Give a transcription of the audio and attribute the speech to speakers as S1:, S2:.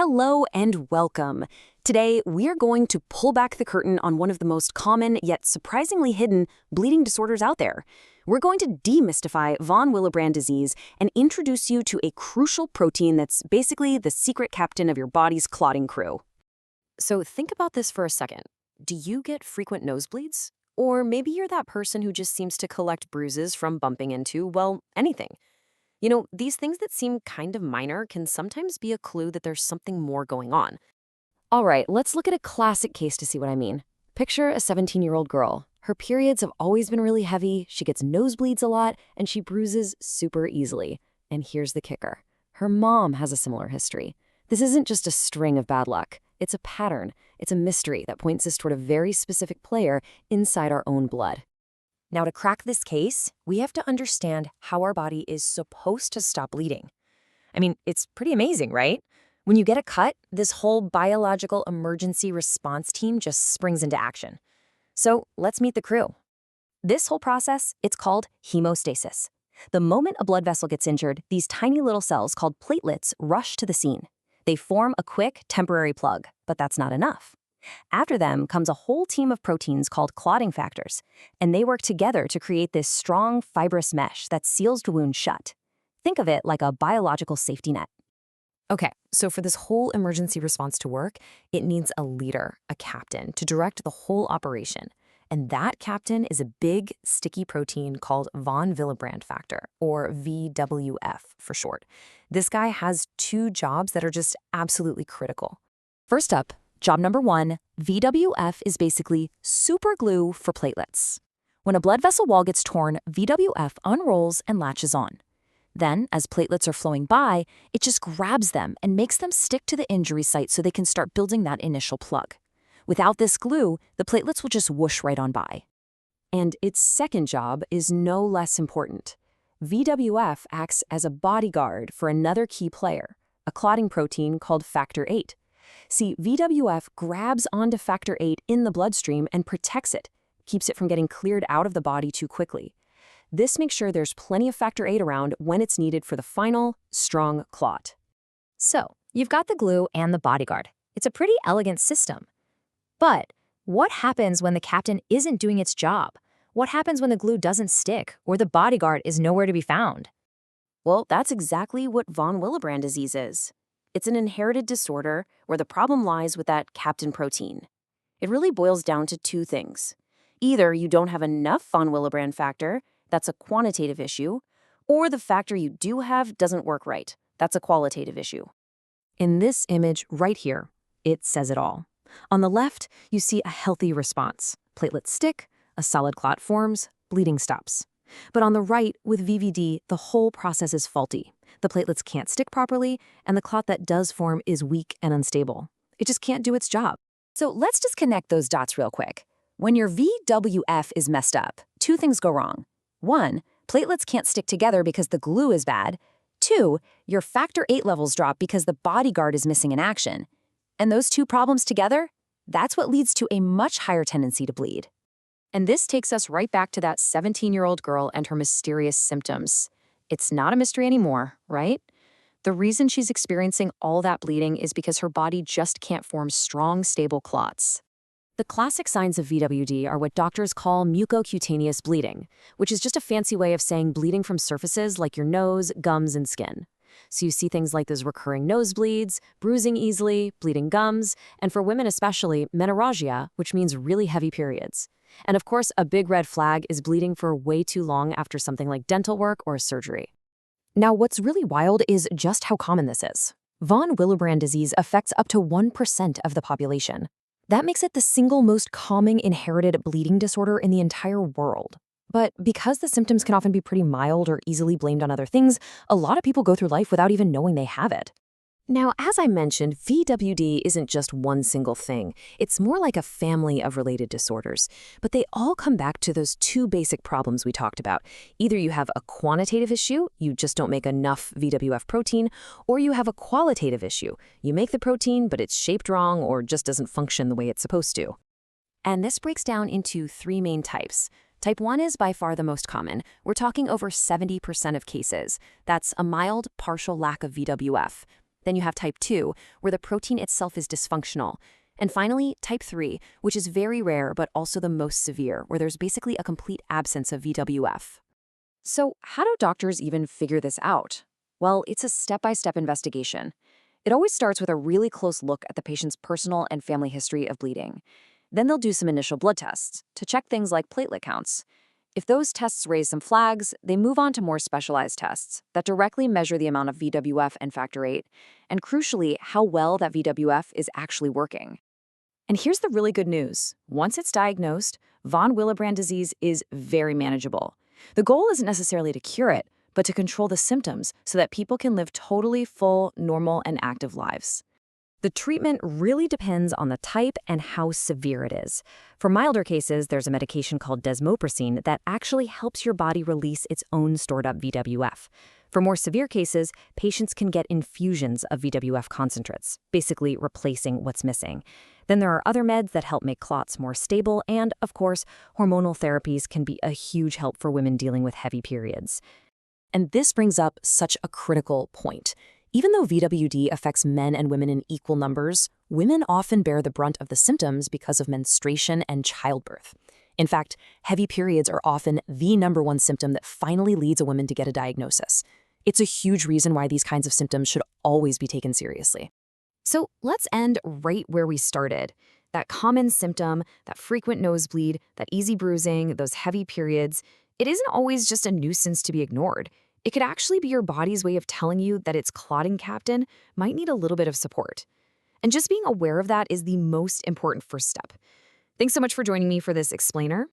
S1: Hello and welcome. Today, we're going to pull back the curtain on one of the most common yet surprisingly hidden bleeding disorders out there. We're going to demystify von Willebrand disease and introduce you to a crucial protein that's basically the secret captain of your body's clotting crew. So think about this for a second. Do you get frequent nosebleeds? Or maybe you're that person who just seems to collect bruises from bumping into, well, anything. You know, these things that seem kind of minor can sometimes be a clue that there's something more going on. All right, let's look at a classic case to see what I mean. Picture a 17-year-old girl. Her periods have always been really heavy, she gets nosebleeds a lot, and she bruises super easily. And here's the kicker. Her mom has a similar history. This isn't just a string of bad luck. It's a pattern. It's a mystery that points us toward a very specific player inside our own blood. Now, to crack this case, we have to understand how our body is supposed to stop bleeding. I mean, it's pretty amazing, right? When you get a cut, this whole biological emergency response team just springs into action. So let's meet the crew. This whole process, it's called hemostasis. The moment a blood vessel gets injured, these tiny little cells called platelets rush to the scene. They form a quick, temporary plug, but that's not enough. After them comes a whole team of proteins called clotting factors, and they work together to create this strong, fibrous mesh that seals the wound shut. Think of it like a biological safety net. Okay, so for this whole emergency response to work, it needs a leader, a captain, to direct the whole operation. And that captain is a big, sticky protein called von Willebrand factor, or VWF for short. This guy has two jobs that are just absolutely critical. First up, job number one, VWF is basically super glue for platelets. When a blood vessel wall gets torn, VWF unrolls and latches on. Then, as platelets are flowing by, it just grabs them and makes them stick to the injury site so they can start building that initial plug. Without this glue, the platelets will just whoosh right on by. And its second job is no less important. VWF acts as a bodyguard for another key player, a clotting protein called factor VIII. See, VWF grabs onto factor VIII in the bloodstream and protects it, keeps it from getting cleared out of the body too quickly. This makes sure there's plenty of factor VIII around when it's needed for the final, strong clot. So, you've got the glue and the bodyguard. It's a pretty elegant system. But what happens when the captain isn't doing its job? What happens when the glue doesn't stick or the bodyguard is nowhere to be found? Well, that's exactly what von Willebrand disease is. It's an inherited disorder where the problem lies with that captain protein. It really boils down to two things. Either you don't have enough von Willebrand factor, that's a quantitative issue, or the factor you do have doesn't work right. That's a qualitative issue. In this image right here, it says it all. On the left, you see a healthy response. Platelets stick, a solid clot forms, bleeding stops. But on the right, with VVD, the whole process is faulty. The platelets can't stick properly, and the clot that does form is weak and unstable. It just can't do its job. So let's just connect those dots real quick. When your VWF is messed up, two things go wrong. One, platelets can't stick together because the glue is bad. Two, your factor VIII levels drop because the bodyguard is missing in action. And those two problems together, that's what leads to a much higher tendency to bleed. And this takes us right back to that 17-year-old girl and her mysterious symptoms. It's not a mystery anymore, right? The reason she's experiencing all that bleeding is because her body just can't form strong, stable clots. The classic signs of VWD are what doctors call mucocutaneous bleeding, which is just a fancy way of saying bleeding from surfaces like your nose, gums, and skin. So you see things like those recurring nosebleeds, bruising easily, bleeding gums, and for women especially, menorrhagia, which means really heavy periods. And of course, a big red flag is bleeding for way too long after something like dental work or surgery. Now, what's really wild is just how common this is. Von Willebrand disease affects up to 1% of the population. That makes it the single most common inherited bleeding disorder in the entire world. But because the symptoms can often be pretty mild or easily blamed on other things, a lot of people go through life without even knowing they have it. Now, as I mentioned, VWD isn't just one single thing. It's more like a family of related disorders. But they all come back to those two basic problems we talked about. Either you have a quantitative issue, you just don't make enough VWF protein, or you have a qualitative issue. You make the protein, but it's shaped wrong or just doesn't function the way it's supposed to. And this breaks down into three main types. Type 1 is by far the most common. We're talking over 70% of cases. That's a mild, partial lack of VWF. Then you have type 2, where the protein itself is dysfunctional. And finally, type 3, which is very rare but also the most severe, where there's basically a complete absence of VWF. So how do doctors even figure this out? Well, it's a step-by-step investigation. It always starts with a really close look at the patient's personal and family history of bleeding. Then they'll do some initial blood tests to check things like platelet counts. If those tests raise some flags, they move on to more specialized tests that directly measure the amount of VWF and factor VIII, and crucially, how well that VWF is actually working. And here's the really good news. Once it's diagnosed, von Willebrand disease is very manageable. The goal isn't necessarily to cure it, but to control the symptoms so that people can live totally full, normal, and active lives. The treatment really depends on the type and how severe it is. For milder cases, there's a medication called desmopressin that actually helps your body release its own stored-up VWF. For more severe cases, patients can get infusions of VWF concentrates, basically replacing what's missing. Then there are other meds that help make clots more stable, and, of course, hormonal therapies can be a huge help for women dealing with heavy periods. And this brings up such a critical point. Even though VWD affects men and women in equal numbers, women often bear the brunt of the symptoms because of menstruation and childbirth. In fact, heavy periods are often the #1 symptom that finally leads a woman to get a diagnosis. It's a huge reason why these kinds of symptoms should always be taken seriously. So let's end right where we started. That common symptom, that frequent nosebleed, that easy bruising, those heavy periods, it isn't always just a nuisance to be ignored. It could actually be your body's way of telling you that its clotting captain might need a little bit of support. And just being aware of that is the most important first step. Thanks so much for joining me for this explainer.